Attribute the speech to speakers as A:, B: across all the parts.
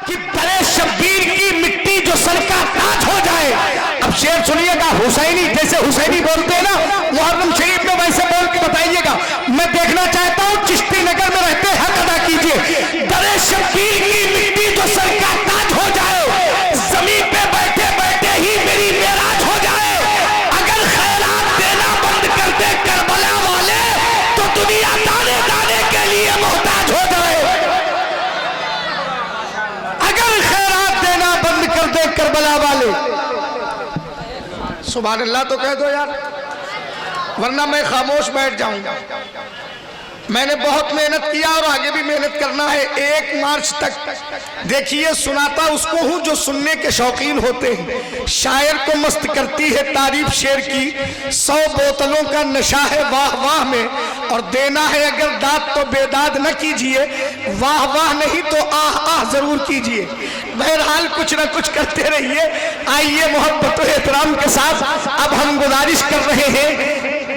A: कि दरे शब्बीर की मिट्टी जो सर का ताज हो जाए। अब शेर सुनिएगा, हुसैनी जैसे हुसैनी बोलते हैं ना मुहर्रम शरीफ में, वैसे बोल के बताइएगा। मैं देखना चाहता हूँ चिश्ती नगर में रहते हक अदा कीजिए। दरे शब्बीर की मिट्टी जो सर का ताज हो जाए, जमीन पे बैठे बैठे ही मेरी मेराज हो जाए। अगर खैरात देना बंद कर दे करबला वाले, तो दुनिया दाने दाने के लिए मोहताज हो जाए। अगर खैरात देना बंद कर दे करबला वाले, सुभान अल्लाह तो कह दो यार, वरना मैं खामोश बैठ जाऊंगा। मैंने बहुत मेहनत किया और आगे भी मेहनत करना है। 1 मार्च तक देखिए, सुनाता उसको हूं जो सुनने के शौकीन होते हैं। शायर को मस्त करती है तारीफ शेर की, 100 बोतलों का नशा है वाह वाह में, और देना है अगर दाद तो बेदाद न कीजिए, वाह वाह नहीं तो आह आह जरूर कीजिए। बहरहाल कुछ ना कुछ करते रहिए। आइए मोहब्बत और एहतराम के साथ अब हम गुजारिश कर रहे हैं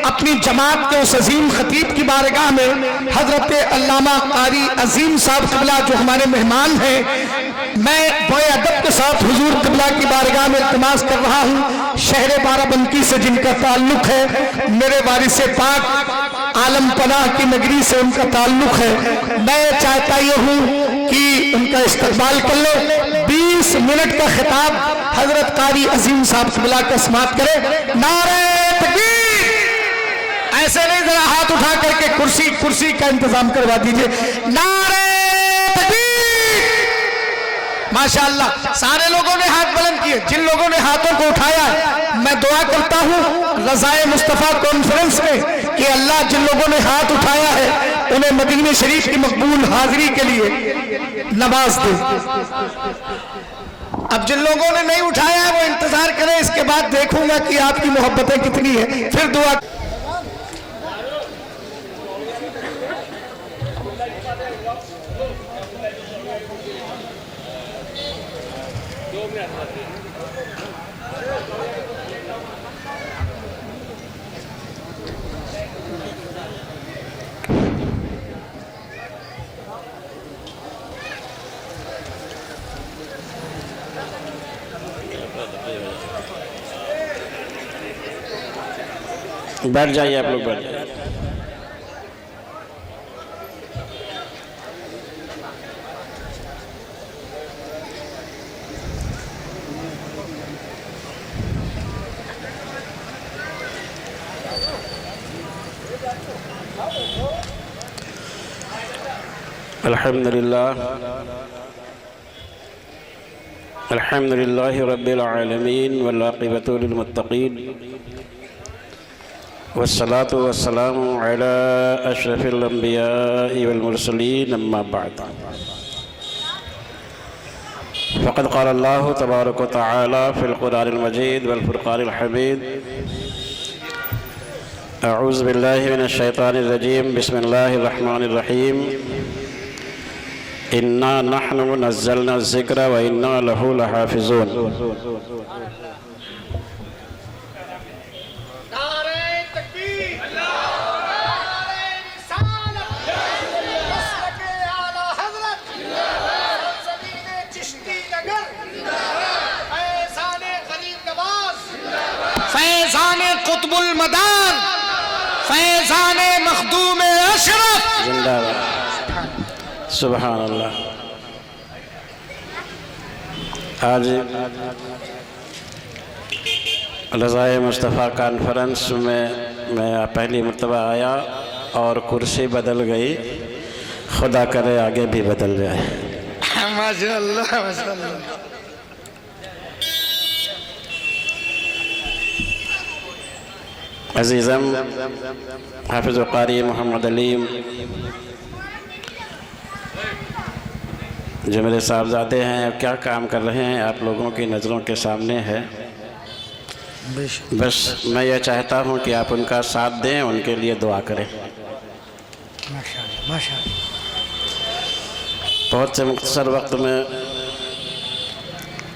A: अपनी जमात के उस अजीम खतीब की बारगाह में, हजरत अल्लामा कारी अजीम साहब क़िबला जो हमारे मेहमान हैं। मैं बड़े अदब के साथ हुजूर क़िबला की बारगाह में इल्तिमास कर रहा हूँ, शहर बाराबंकी से जिनका ताल्लुक है, मेरे वारिस पाक आलम पनाह की नगरी से उनका ताल्लुक है। मैं चाहता ये हूँ कि उनका इस्तकबाल कर ले। 20 मिनट का खिताब हजरत कारी अजीम साहब क़िबला का समाअत करे। नारे तकबीर! ऐसे नहीं, जरा हाथ उठा करके कुर्सी का इंतजाम करवा दीजिए। नारे तकबीर! माशाअल्लाह, सारे लोगों ने हाथ बुलंद किए। जिन लोगों ने हाथों को उठाया, मैं दुआ करता हूँ रज़ाए मुस्तफ़ा कॉन्फ्रेंस में कि अल्लाह जिन लोगों ने हाथ उठाया है उन्हें मदीने शरीफ की मकबूल हाजिरी के लिए नवाज दे। अब जिन लोगों ने नहीं उठाया है वो इंतजार करें, इसके बाद देखूंगा कि आपकी मोहब्बतें कितनी है, फिर दुआ।
B: बैठ जाइए, आप लोग बैठ जाइए। अल्हम्दुलिल्लाह रब्बिल आलमीन वल आक़िबतु लिल मुत्तक़ीन वस्सलातु वस्सलामु अला अशरफिल अंबियाइ वल मुरसलीन, अम्मा बाद। फ़क़द क़ाल अल्लाहु तबारक व तआला फ़िल क़ुरआनिल मजीद वल फ़ुरक़ानिल हमीद। अऊज़ु बिल्लाहि मिनश शैतानिर रजीम, बिस्मिल्लाहिर रहमानिर रहीम। इन्ना नहनु नज़्ज़लना ज़िक्र व इन्ना लहु लहाफ़िज़ून।
A: फैज़ाने कुतुबुल मदार, फैज़ाने मखदूम अशरफ,
B: जिंदाबाद। सुभान अल्लाह। आज रज़ाए मुस्तफ़ा कॉन्फ्रेंस में मैं पहली मरतबा आया और कुर्सी बदल गई, खुदा करे आगे भी बदल जाए।
A: माशाअल्लाह माशाअल्लाह।
B: अज़ीज़म हाफ़िज़ क़ारी मोहम्मद अलीम जो मेरे साहबजादे हैं, क्या काम कर रहे हैं आप लोगों की नज़रों के सामने है। बस मैं ये चाहता हूँ कि आप उनका साथ दें, उनके लिए दुआ करें।
A: माशाअल्लाह माशाअल्लाह।
B: बहुत से मुख्तसर वक्त में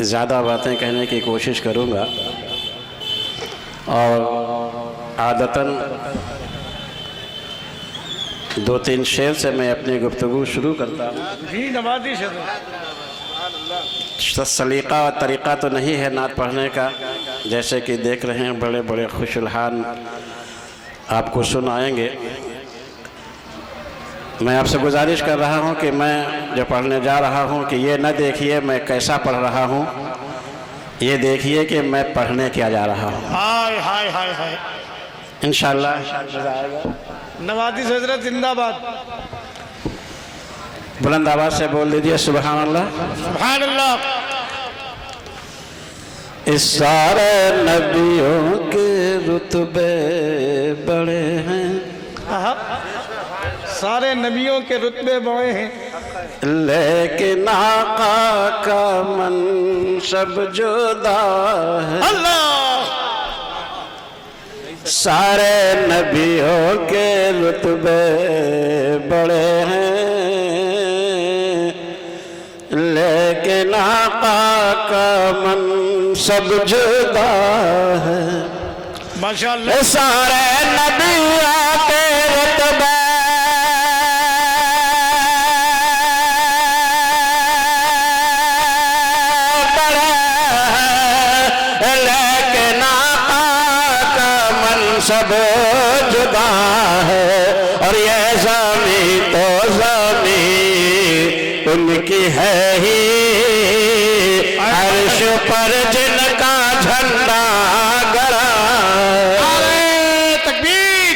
B: ज़्यादा बातें कहने की कोशिश करूँगा और आदतन 2-3 शेर से मैं अपनी गुफ्तगू शुरू करता हूँ।
A: जी नवाज़ी शेर।
B: सलीका और तरीक़ा तो नहीं है नात पढ़ने का, जैसे कि देख रहे हैं बड़े बड़े खुशलहान आपको सुनाएंगे। मैं आपसे गुजारिश कर रहा हूं कि मैं जो पढ़ने जा रहा हूं कि ये न देखिए मैं कैसा पढ़ रहा हूं, ये देखिए कि मैं पढ़ने क्या जा रहा हूं।
A: हाय हाय हाय हाय,
B: इंशाअल्लाह।
A: नवाज़िश हजरत जिंदाबाद।
B: बुलंद आवाज से बोल दीजिए सुभान अल्लाह।
A: सुभान अल्लाह।
B: इस सारे नबियों के रुतबे बड़े हैं,
A: सारे नबियों के रुतबे बड़े हैं,
B: लेकिन आका का मनसब जुदा है।
A: अल्लाह।
B: सारे नबियों के रुतबे बड़े हैं, लेकिन आका का मनसब जुदा है।
A: माशाअल्लाह।
B: सारे नबियों के रुतबे बड़े हैं, लेकिन आका का मनसब जुदा है। और ये ज़मीं तो ज़मीं उनकी है ही, अर्श पर जिनका झंडा गड़ा।
A: नारे तकबीर,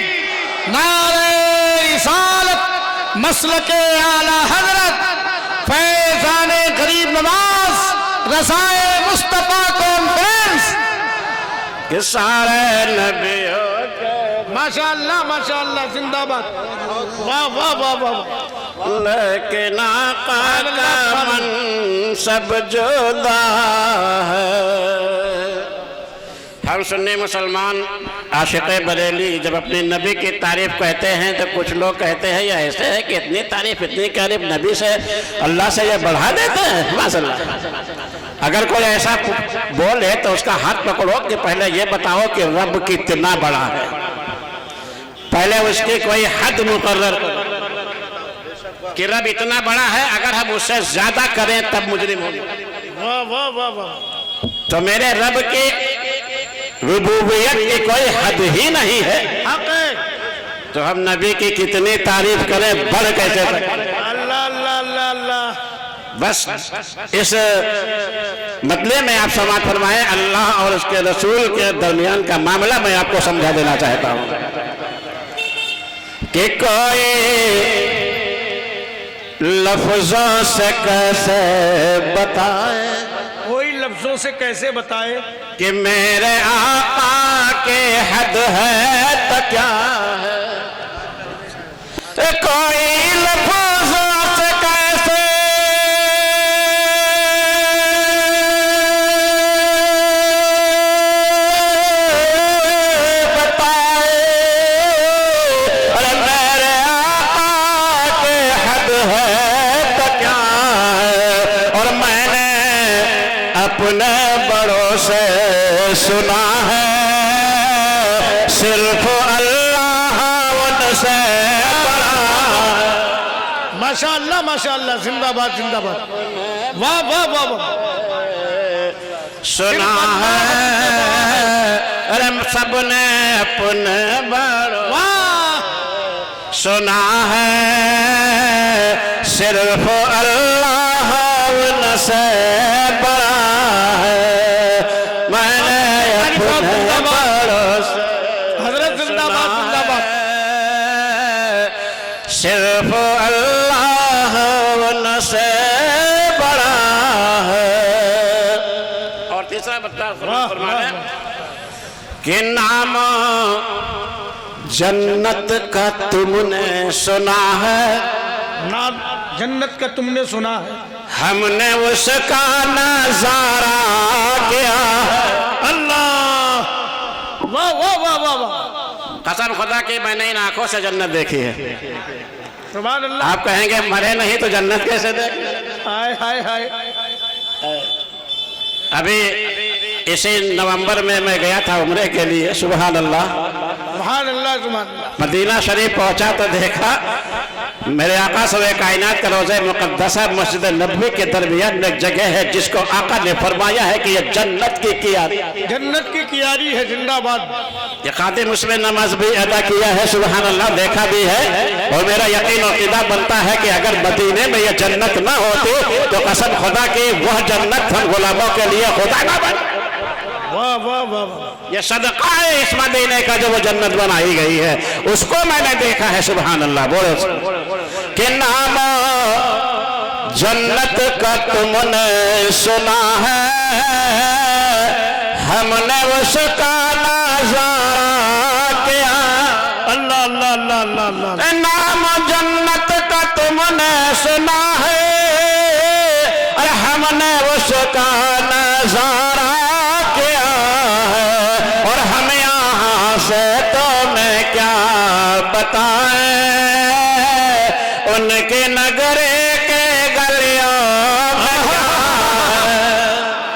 A: नारे रिसालत, मसलके आला हजरत, फैज़ाने गरीब नवाज, रसाए मुस्तफा कॉन्फ्रेंस
B: कि सारे नबियों के
A: माशाअल्लाह माशाअल्लाह जिंदाबाद। वाह वाह वाह वाह।
B: लेकिन आका का मनसब जुदा है। हम सुन्नी मुसलमान आशिक़ बरेली जब अपने नबी की तारीफ़ कहते हैं तो कुछ लोग कहते हैं ये ऐसे है कि इतनी तारीफ़ नबी से अल्लाह से ये बढ़ा देते हैं। माशाअल्लाह। अगर कोई ऐसा बोले तो उसका हाथ पकड़ो कि पहले ये बताओ कि रब कितना बड़ा है, पहले उसकी कोई हद मुकर्रर कि रब इतना बड़ा है, अगर हम उससे ज्यादा करें तब मुजरिम होंगे।
A: वाह वाह वाह वाह।
B: तो मेरे रब की रुबूबियत की कोई हद ही नहीं है, तो हम नबी की कितनी तारीफ करें, बढ़ कैसे
A: अल्लाह अल्लाह अल्लाह अल्लाह।
B: बस इस मतले में आप समाज फरमाए अल्लाह और उसके रसूल के दरमियान का मामला मैं आपको समझा देना चाहता हूं कि कोई लफ्जों से कैसे बताए,
A: कोई लफ्जों से कैसे बताए
B: कि मेरे आका के हद है तो क्या है। कोई लफ्जों से कैसे बताए, अरे मेरे आका के हद है तो क्या है। और मैंने अपने बड़ों से सुना है, सिर्फ अल्लाह उनसे बड़ा है।
A: माशाअल्लाह माशाअल्लाह जिंदाबाद जिंदाबाद। वाह वाह वाह वाह।
B: सुना है अरे सबने अपने बड़ों,
A: वाह
B: सुना है सिर्फ अल्लाह उनसे बड़ा है। मैंने अपने बड़ों से
A: हजरत जिंदाबाद जिंदाबाद।
B: सिर्फ अल्लाह उनसे बड़ा है। और तीसरा बता फरमाया कि नाम जन्नत का तुमने सुना है,
A: ना जन्नत का तुमने सुना है,
B: हमने उसका नजारा किया है।
A: अल्लाह वाह वाह वाह वाह वाह।
B: कसम खुदा की मैंने इन आंखों से जन्नत देखी है।
A: सुभान अल्लाह।
B: आप कहेंगे मरे नहीं तो जन्नत कैसे देख।
A: हाय हाय हाय।
B: अभी इसी नवंबर में मैं गया था उम्रे के लिए। सुभान अल्लाह।
A: सुभान अल्लाह सुभान अल्लाह।
B: मदीना शरीफ पहुंचा तो देखा मेरे आका सवे कायनात का रोज़े मुक़द्दसा मस्जिद नबवी के दरमियान एक जगह है जिसको आका ने फरमाया है कि यह जन्नत की कियारी,
A: जन्नत की कियारी है, जिंदाबाद।
B: ये खातिम उसमें नमाज भी अदा किया है, सुभान अल्लाह, देखा भी है। और मेरा यकीन और इक़्तिदा बनता है कि अगर मदीने में यह जन्नत ना होती तो कसम खुदा की वह जन्नत हम गुलामों के लिए खुदा ना बन।
A: वाह वाह वाह,
B: ये सदका है इस मदीने का जो वो जन्नत बनाई गई है, उसको मैंने देखा है, सुभान अल्लाह। बोलो कि नाम जन्नत का तुमने सुना है, हमने उसका नज़ारा किया।
A: अल्लाह अल्लाह अल्लाह अल्लाह अल्लाह।
B: नाम जन्नत का तुमने सुना है, और हमने उसका नज़ारा किया है। और हम यहाँ से तुम्हें क्या बताएं, उनके नगरे के गलियों में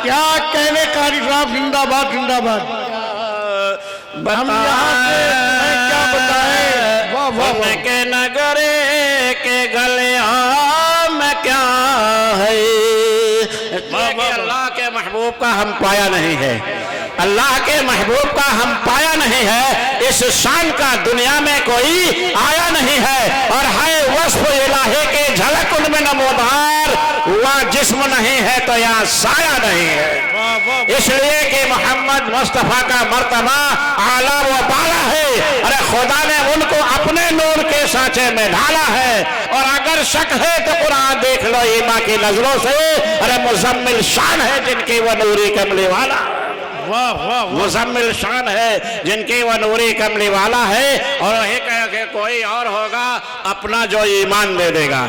A: क्या कहने कारी साहब, जिंदाबाद जिंदाबाद। हम यहाँ से क्या बताएं, वाह वाह वाह।
B: उनके नगरे के गलियों में क्या है। अल्लाह के महबूब का हम पाया नहीं है, अल्लाह के महबूब का हम पाया नहीं है, इस शान का दुनिया में कोई आया नहीं है। और है वस्फ इलाही के झलक उनमें नमोदार, वहाँ जिस्म नहीं है तो यहाँ साया नहीं है। इसलिए कि मोहम्मद मुस्तफ़ा का मर्तबा आला व बाला है। अरे खुदा ने उनको अपने नूर के सांचे में ढाला है। और अगर शक है तो कुरान देख लो ईमान की नजरों से। अरे मुजम्मिल शान है जिनकी वह नूरी कमली वाला,
A: वाह वाह।
B: मुजम्मिल शान है जिनकी वह नूरी कमली वाला है। और वही कह के कोई और होगा अपना जो ईमान दे देगा,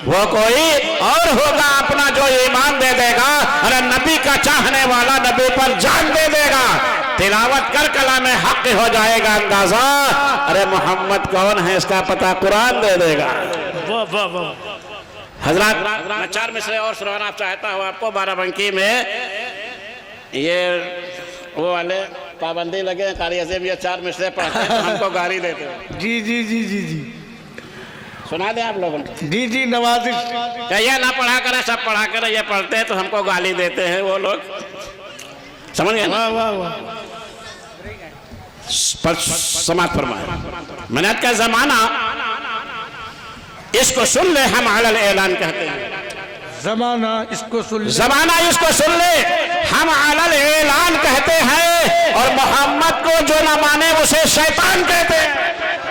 B: वो कोई और होगा अपना जो ईमान दे देगा। अरे नबी का चाहने वाला नबी पर जान दे देगा, तिलावत कर कलाम हक हो जाएगा अंदाजा। अरे मोहम्मद कौन है इसका पता कुरान दे देगा।
A: वाह वाह वाह।
B: हजरत मैं 4 मिसरे और सुनाना चाहता हूँ आपको। बाराबंकी में ये वो वाले पाबंदी लगे हैं, कारी अज़ीम ये 4 मिसरे पढ़ते हैं तो हमको गाली देते हैं।
A: जी जी जी जी जी,
B: सुना दें आप लोगों को।
A: जी जी नवाजिश।
B: ये ना पढ़ा करे, सब पढ़ा करे, ये पढ़ते हैं तो हमको गाली देते हैं वो लोग, समझ गए।
A: वाह वाह वाह।
B: पर समाप्त फरमाए, मिन्नत का जमाना इसको सुन ले, हम अलल ऐलान कहते हैं।
A: जमाना इसको सुन ले,
B: जमाना इसको सुन ले, हम अलल ऐलान कहते हैं। और मोहम्मद को जो न माने उसे शैतान कहते हैं।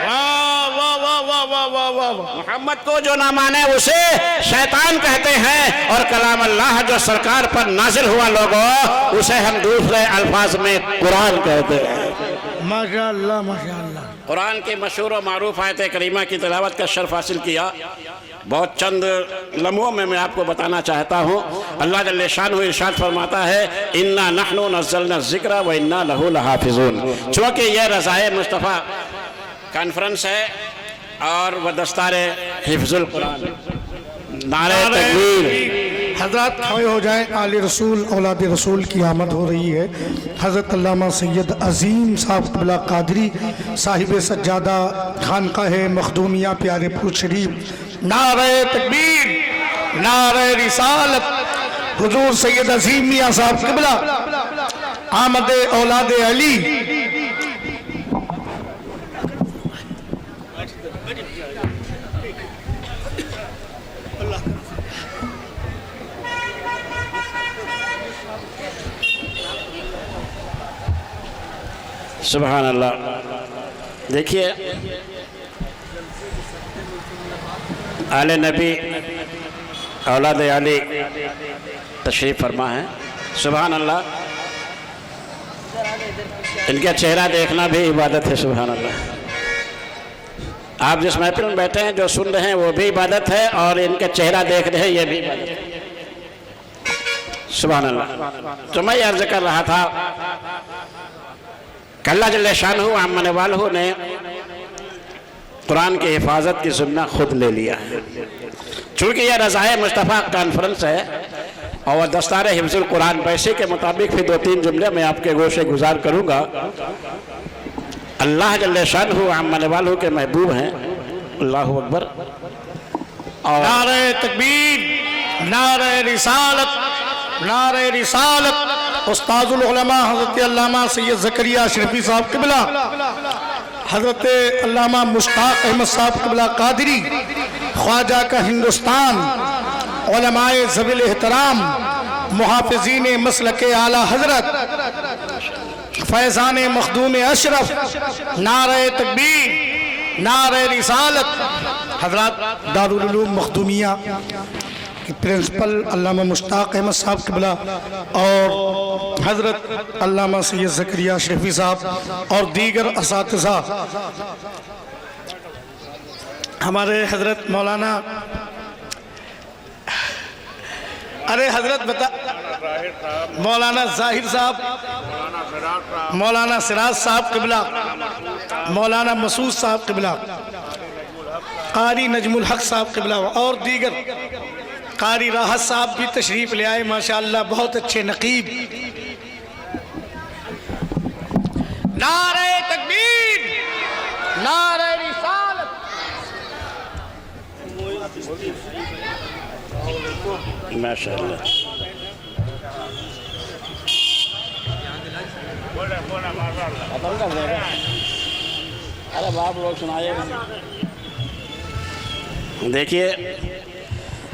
A: वाह वाह वाह वाह वाह वाह वाह।
B: मोहम्मद को जो ना माने उसे शैतान कहते हैं। और कलाम अल्लाह जो सरकार पर नाजिल हुआ लोगों, उसे हम दूसरे अल्फाज में कुरान कहते हैं।
A: माशाअल्लाह माशाअल्लाह।
B: कुरान की मशहूर और मारूफ आयत करीमा की तिलावत का शर्फ हासिल किया। बहुत चंद लम्हों में मैं आपको बताना चाहता हूँ। अल्लाह जल्ले शान इरशाद फरमाता है, इन्ना नहनु नज़्ज़लना ज़िक्रा व इन्ना लहू लहाफ़िज़ून। चूँकि यह रज़ाए मुस्तफ़ा कॉन्फ्रेंस है और वह दस्तारे हिफ्ज़ुल कुरान, नारे तकबीर।
A: हजरत खड़े हो जाएं। आले रसूल औलाद रसूल की आमद हो रही है। हज़रत अल्लामा सैयद अजीम साहब क़िबला क़ादरी साहिब सज्जादा खानक़ाह मखदूमिया प्यारेपुर शरीफ, नारे तकबीर, नारे रिसालत, हुजूर सैयद अजीम मियाँ साहब क़िबला आमद औलाद अली।
B: सुभान अल्लाह। देखिए आले नबी औलाद अली तशरीफ़ फरमा है। सुभान अल्लाह। इनका चेहरा देखना भी इबादत है। सुभान अल्लाह। आप जिस महफिल में बैठे हैं, जो सुन रहे हैं, वो भी इबादत है, और इनका चेहरा देख रहे हैं, ये भी इबादत है। सुभान अल्लाह। तो मैं अर्ज कर रहा था, अल्लाह जल्ले शानहू अम्मन वालहू ने कुरान की हिफाजत की ज़िम्मा खुद ले लिया है। चूँकि यह रज़ाए मुस्तफ़ा कॉन्फ्रेंस है और वह दस्तार हिफ्ज़ुल कुरान पैसे के मुताबिक फिर 2-3 जुमले मैं आपके गोशे गुजार करूँगा। अल्लाह जल्ले शानहू आमने वालों के महबूब हैं। अल्लाह अकबर। और
A: नारे तकबीर, नारे रिसालत, नारे रिसालत। उस्ताजुल उलमा हज़रत अल्लामा सैयद ज़करिया शरीफी साहब क़िबला, हज़रत अल्लामा मुश्ताक अहमद साहब क़िबला कादरी, ख्वाजा का हिंदुस्तान, उलमाए ज़वील एहतराम, मुहाफ़िज़ीन मसलक आला हज़रत, फैज़ान मखदूम अशरफ, नारे तकबीर, नारे रिसालत। हज़रत दारुल उलूम मखदूमिया के प्रिंसिपल अल्लामा मुश्ताक अहमद साहब क़िबला और हज़रत अल्लामा सैयद ज़करिया शरीफी साहब और दीगर असातिज़ा, हमारे हज़रत मौलाना, अरे हज़रत बता, मौलाना ज़ाहिर साहब, मौलाना सिराज साहब क़िबला, मौलाना मसूद साहब क़िबला, कारी नजमुल हक साहब क़िबला और दीगर, कारी राहत साहब भी तशरीफ़ ले आए माशाअल्लाह, बहुत अच्छे नकीब। नारे तकबीर, नारे रिसालत।
B: माशाअल्लाह। अरे बाप लोग सुनाइए। देखिए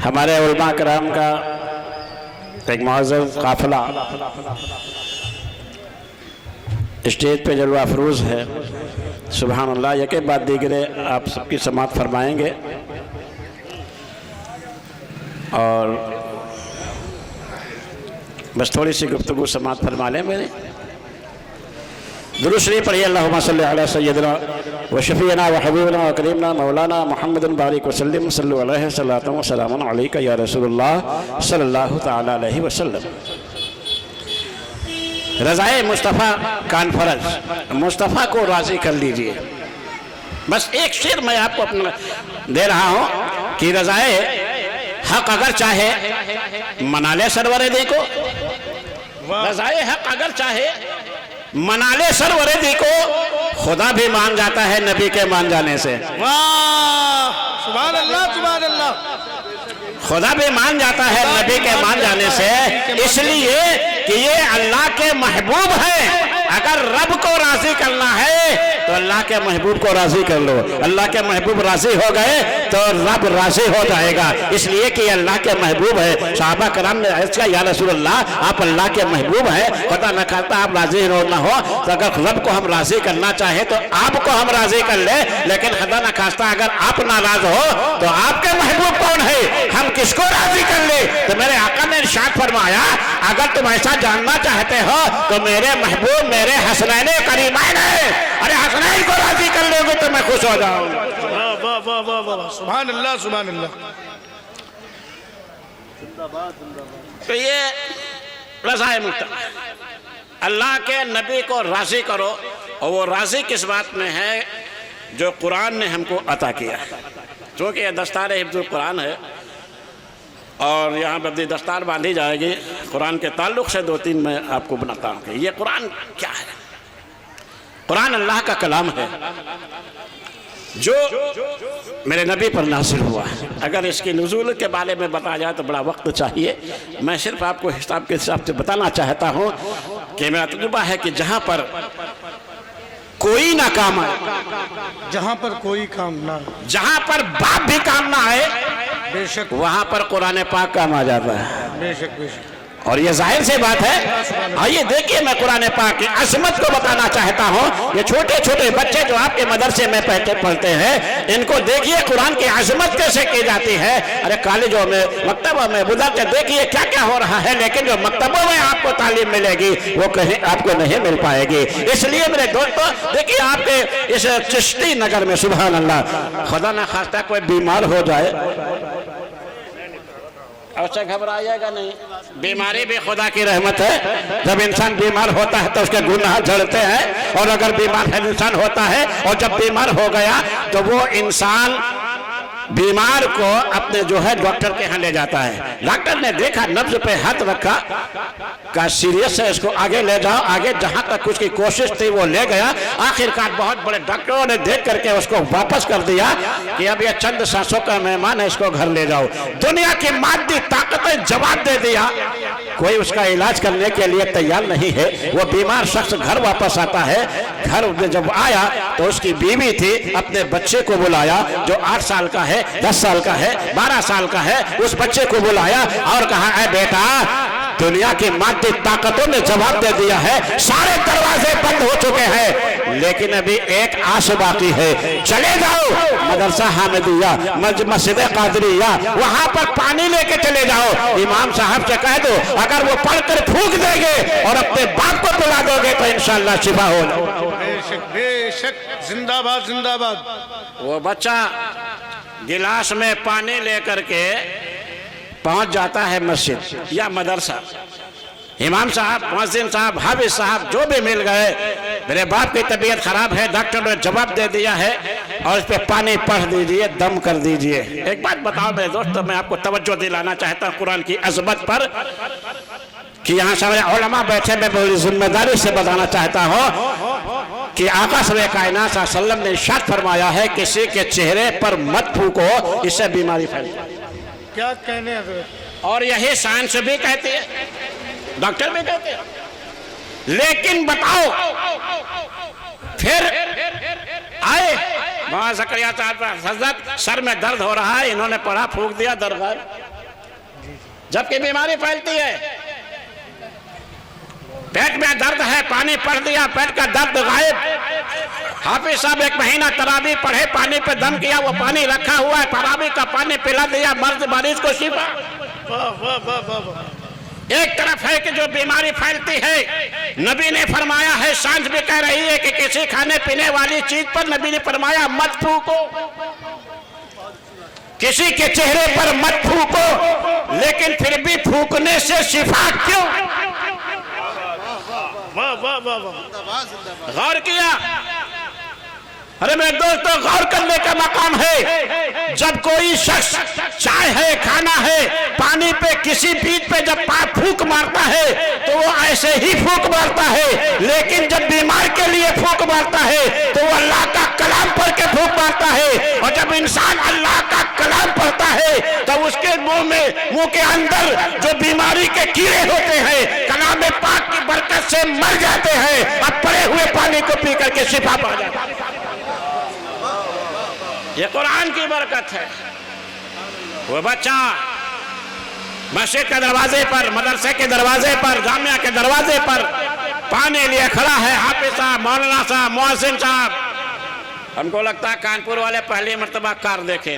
B: हमारे उलमा कराम का एक मुअज़्ज़ज़ काफ़िला स्टेज पे जलवा अफरूज़ है। सुभान अल्लाह। यके बाद दीगरे आप सबकी समाअत फरमाएंगे और बस थोड़ी सी गुफ्तगू समाअत फरमा लें मेरे। दुरूद शरीफ पढ़िए। अल्लाहुम्मा सल्लि अला सय्यदिना व शफ़ीना व हबीबना व करीमना मौलाना मुहम्मदिन बारिक वसल्लम सल्लु अलैहि सल्लतु व सलामुन अलैका या रसूलुल्लाह सल्लल्लाहु तआला अलैहि वसल्लम। रज़ाए मुस्तफ़ा कॉन्फ्रेंस, मुस्तफ़ा को राज़ी कर लीजिए। बस एक शेर मैं आपको अपना दे रहा हूँ कि रज़ाए हक अगर चाहे मना ले सरवरे दी को, रज़ाए हक अगर चाहे मना ले सरवरे दी को, खुदा भी मान जाता है नबी के मान जाने से।
A: वाह, सुभान अल्लाह, सुभान अल्लाह।
B: खुदा भी मान जाता है नबी के मान जाने से, इसलिए कि ये अल्लाह के महबूब हैं। अगर रब को राजी करना है तो अल्लाह के महबूब को राजी कर लो। अल्लाह के महबूब राजी हो गए तो रब राजी हो जाएगा, इसलिए कि अल्लाह के महबूब है। सहाबा कराम ने अर्ज़ किया, या रसूल अल्लाह, आप अल्लाह के महबूब हैं, खुदा न खाता आप राजी ना हो, तो अगर रब को हम राजी करना चाहे तो आपको हम राजी कर ले, लेकिन खुदा न खास्ता अगर आप नाराज हो तो आपके महबूब कौन है, हम किसको राजी कर ले। तो मेरे आका ने इरशाद फरमाया, अगर तुम ऐसा जानना चाहते हो तो मेरे महबूब मेरे हसनैन करीमैन है, अरे हसनैन को राजी कर लोगे तो मैं खुश हो जाऊंगा।
A: वाह वाह वाह वाह, सुभान अल्लाह, सुभान अल्लाह।
B: तो ये रज़ाए मुस्तफ़ा, अल्लाह के नबी को राजी करो। और वो राजी किस बात में है, जो कुरान ने हमको अता किया। क्योंकि यह दस्तार हिफ्ज़ुल कुरान है और यहाँ पर दस्तार बांधी जाएगी। कुरान के ताल्लुक़ से दो तीन मैं आपको बनाता हूँ कि ये कुरान क्या है। कुरान अल्लाह का कलाम है जो मेरे नबी पर नाज़िल हुआ है। अगर इसकी नुज़ूल के बारे में बताया जाए तो बड़ा वक्त चाहिए। मैं सिर्फ आपको हिसाब के हिसाब से बताना चाहता हूँ कि मेरा तजुर्बा है कि जहाँ पर कोई ना काम आए,
A: जहाँ पर कोई काम ना,
B: जहाँ पर बाप भी काम ना आए,
A: बेशक
B: वहाँ पर कुरान पाक काम आ जाता है।
A: बेशक बेशक।
B: और ये जाहिर सी बात है। आइए देखिए, मैं कुरान पाक की अज़मत को बताना चाहता हूँ। ये छोटे छोटे बच्चे जो आपके मदरसे में पढ़ते हैं, इनको देखिए कुरान की अज़मत कैसे की जाती है। अरे कॉलेजों में, मकतबों में बुला के देखिए क्या क्या हो रहा है, लेकिन जो मकतबों में आपको तालीम मिलेगी वो कहीं आपको नहीं मिल पाएगी। इसलिए मेरे दोस्तों देखिए, आपके इस चिश्ती नगर में सुभान अल्लाह, खुदा न खास्ता कोई बीमार हो जाए, उससे घबराइएगा नहीं। बीमारी भी खुदा की रहमत है। जब इंसान बीमार होता है तो उसके गुनाह झड़ते हैं, और अगर बीमार इंसान होता है और जब बीमार हो गया तो वो इंसान बीमार को अपने जो है डॉक्टर के यहाँ ले जाता है। डॉक्टर ने देखा, नब्ज पे हाथ रखा, का सीरियस है, इसको आगे ले जाओ। आगे जहां तक उसकी कोशिश थी वो ले गया। आखिरकार बहुत बड़े डॉक्टरों ने देख करके उसको वापस कर दिया कि अब ये चंद सांसों का मेहमान है, इसको घर ले जाओ। दुनिया की मादी ताकतें जवाब दे दिया, कोई उसका इलाज करने के लिए तैयार नहीं है। वो बीमार शख्स घर वापस आता है। घर में जब आया तो उसकी बीवी थी, अपने बच्चे को बुलाया जो 8 साल का है, 10 साल का है, 12 साल का है। उस बच्चे को बुलाया और कहा, ऐ बेटा, दुनिया की मादी ताकतों ने जवाब दे दिया है, सारे दरवाजे बंद हो चुके हैं, लेकिन अभी एक आस बाकी है। चले जाओ मदरसा हामिदिया, मस्जिद कादरिया, वहां पर पानी लेके चले जाओ। इमाम साहब से कह दो, अगर वो पढ़कर फूंक देंगे और अपने बाप को बुला दोगे तो इंशाअल्लाह शिफा हो।
A: बेशक, जिंदाबाद जिंदाबाद।
B: वो बच्चा गिलास में पानी लेकर के पहुंच जाता है मस्जिद या मदरसा। इमाम साहब, मुअज्जिन साहब, हाफिज साहब जो भी मिल गए, मेरे बाप की तबीयत खराब है, डॉक्टर ने जवाब दे दिया है और इस पे पानी पढ़ दीजिए, दम कर दीजिए। एक बात बताओ मेरे दोस्तों, मैं आपको तवज्जो दिलाना चाहता हूँ कुरान की अजमत पर, कि यहाँ सारे उलमा बैठे, मैं बड़ी जिम्मेदारी से बताना चाहता हूँ कि आका सल्लल्लाहु अलैहि वसल्लम ने इरशाद फरमाया है, किसी के चेहरे पर मत फूको, इससे बीमारी फैलती है।
A: क्या कहने हैं?
B: और यही साइंस भी कहती है, डॉक्टर भी कहते हैं। लेकिन बताओ, फिर आए वहां ज़करिया साहब, हज़रत सर में दर्द हो रहा है, इन्होंने पढ़ा, फूंक दिया, दर्द गायब, जबकि बीमारी फैलती है। पेट में दर्द है, पानी पढ़ दिया, पेट का दर्द गायब। हाफिज साहब 1 महीना तरावी पढ़े, पानी पे दम किया, वो पानी रखा हुआ है, तरावी का पानी पिला दिया, मरीज को शिफा। एक तरफ है कि जो बीमारी फैलती है, नबी ने फरमाया है, साइंस भी कह रही है कि किसी खाने पीने वाली चीज पर नबी ने फरमाया मत फूको, किसी के चेहरे पर मत फूको, लेकिन फिर भी फूकने से शिफा क्यों? गौर किया? अरे मेरे दोस्तों, गौर करने का मकाम है। जब कोई शख्स चाय है, खाना है, पानी पे किसी बीज पे जब फूंक मारता है तो वो ऐसे ही फूंक मारता है, लेकिन जब बीमार के लिए फूंक मारता है तो वो अल्लाह का कलाम पढ़ के फूंक मारता है। और जब इंसान अल्लाह का कलाम पढ़ता है तो उसके मुंह के अंदर जो बीमारी के कीड़े होते हैं, कलाम पाक की बरकत से मर जाते हैं। अब पड़े हुए पानी को पी करके शिफा पा जाता है। ये कुरान की बरकत है। वो बच्चा मस्जिद के दरवाजे पर, मदरसे के दरवाजे पर, जामिया के दरवाजे पर पानी लिए खड़ा है। हाफिज साहब, मौलाना साहब, मुअज्जिन साहब, हमको लगता है कानपुर वाले पहली मर्तबा कार देखे।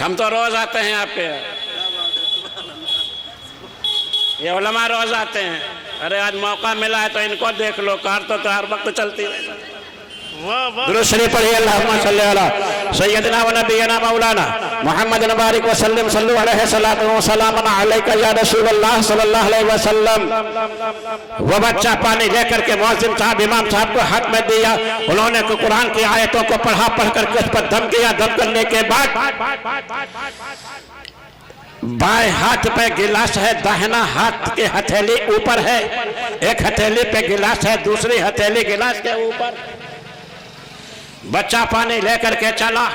B: हम तो रोज आते हैं आपके, ये उलमा रोज आते हैं। अरे आज मौका मिला है तो इनको देख लो, कार तो हर वक्त चलती है। दुरूद शरीफ पढ़िए, अल्लाहुम्मा सल्ली अला सय्यदिना व नबियना मौलाना मुहम्मद बारिक व सल्लम सल्लु अलैहि सल्लल्लाहु व सलामुन अलैका या रसूलल्लाह सल्लल्लाहु अलैहि वसल्लम। वो बच्चा पानी लेकर के मुअज्जिन साहब, इमाम साहब को हाथ में दिया। उन्होंने कुरान की आयतों को पढ़ा, पढ़ करके उस पर दम किया। दम करने के बाद बाएं हाथ पे गिलास है, दाहिना हाथ के हथेली ऊपर है। एक हथेली पे गिलास है, दूसरी हथेली गिलास के ऊपर। बच्चा पानी लेकर के चला।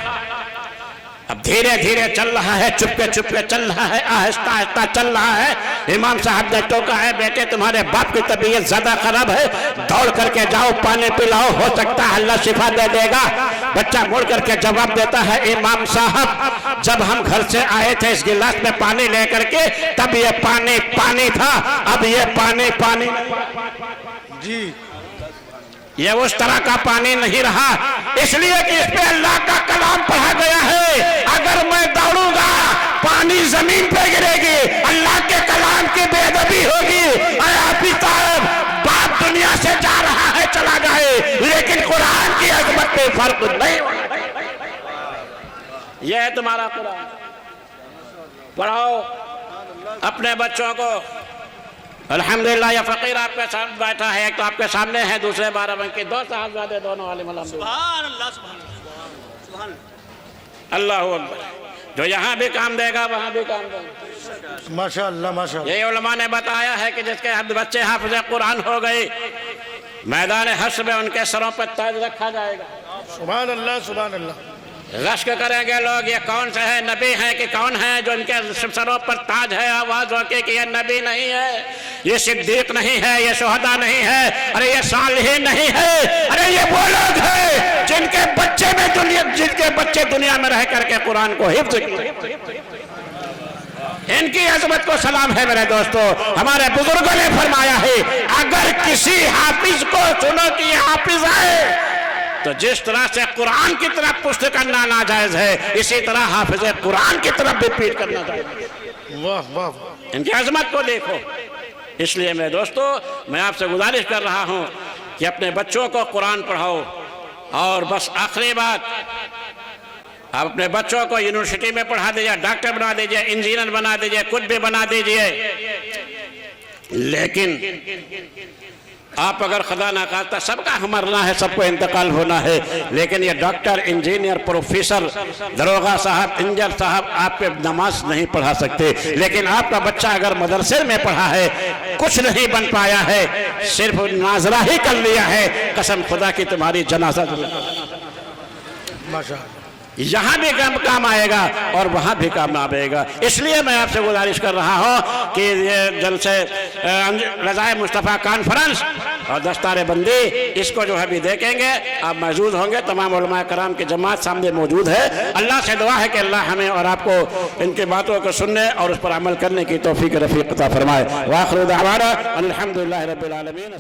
B: अब धीरे धीरे चल रहा है, चुपके चुपके चल रहा है, आहिस्ता आहिस्ता चल रहा है। इमाम साहब ने टोका है, बेटे तुम्हारे बाप की तबीयत ज्यादा खराब है, दौड़ करके जाओ, पानी पिलाओ, हो सकता है अल्लाह शिफा दे देगा। बच्चा मुड़ करके जवाब देता है, इमाम साहब जब हम घर से आए थे इस गिलास में पानी लेकर के, तब ये पानी पानी था, अब ये पानी पानी
A: जी,
B: ये उस तरह का पानी नहीं रहा, इसलिए कि इस पे अल्लाह का कलाम पढ़ा गया है। अगर मैं दौड़ूंगा पानी जमीन पे गिरेगी, अल्लाह के कलाम की बेअदबी होगी। साहब बाप दुनिया से जा रहा है, चला जाए, लेकिन कुरान की अजमत पे फर्क नहीं। यह है तुम्हारा कुरान, पढ़ाओ अपने बच्चों को। अल्हम्दुलिल्लाह ये फ़कीर आपके साथ बैठा है, एक तो आपके सामने है, दूसरे 12 रंग के 2 साहबजादे दोनों आलिम अल्लाह अकबर। जो यहाँ भी काम देगा वहाँ भी काम देगा।
A: माशाअल्लाह माशाअल्लाह।
B: ये उलमा ने बताया है कि जिसके बच्चे हाफिज़ कुरान हो गए, मैदान हश्र में उनके सरों पर ताज रखा जाएगा।
A: सुभान अल्लाह सुभान अल्लाह।
B: रश्क करेंगे लोग, ये कौन से है, नबी है कि कौन है जो इनके सरों पर ताज है, आवाज होके कि ये नबी नहीं है, ये सिद्दीक नहीं है, ये शुहदा नहीं है, अरे ये सालिहीन नहीं है, अरे ये वो लोग हैं जिनके बच्चे दुनिया में रह करके कुरान को हिफ्ज़ किए। इनकी अज़मत को सलाम है मेरे दोस्तों। हमारे बुजुर्गों ने फरमाया है, अगर किसी हाफिज को सुनो कि ये हाफिज है, तो जिस तरह से कुरान की तरफ पुष्ट करना नाजायज है, इसी तरह हाफिज कुरान की तरफ भी पीठ करना चाहिए।
A: वाह वाह।
B: इनकी अजमत को देखो। इसलिए मेरे दोस्तों, मैं आपसे गुजारिश कर रहा हूं कि अपने बच्चों को कुरान पढ़ाओ। और बस आखिरी बात, आप अपने बच्चों को यूनिवर्सिटी में पढ़ा दीजिए, डॉक्टर बना दीजिए, इंजीनियर बना दीजिए, कुछ भी बना दीजिए, लेकिन आप अगर खुदा ना खाता, सबका मरना है, सबको इंतकाल होना है, लेकिन ये डॉक्टर, इंजीनियर, प्रोफेसर, दरोगा साहब, इंजीनियर साहब आप पे नमाज नहीं पढ़ा सकते। लेकिन आपका बच्चा अगर मदरसे में पढ़ा है, कुछ नहीं बन पाया है, सिर्फ नाजरा ही कर लिया है, कसम खुदा की तुम्हारी जनाजा माशाअल्लाह यहाँ भी काम आएगा और वहाँ भी काम आएगा। इसलिए मैं आपसे गुजारिश कर रहा हूँ कि ये जलसे रज़ाए मुस्तफ़ा कॉन्फ्रेंस और दस्तार बंदी, इसको जो है भी देखेंगे, आप मौजूद होंगे, तमाम उलमा कराम की जमात सामने मौजूद है। अल्लाह से दुआ है कि अल्लाह हमें और आपको इनकी बातों को सुनने और उस पर अमल करने की तौफीक रफ़ीक अता फरमाए। व आखिर दावाना अल्हम्दुलिल्लाहि रब्बिल आलमीन।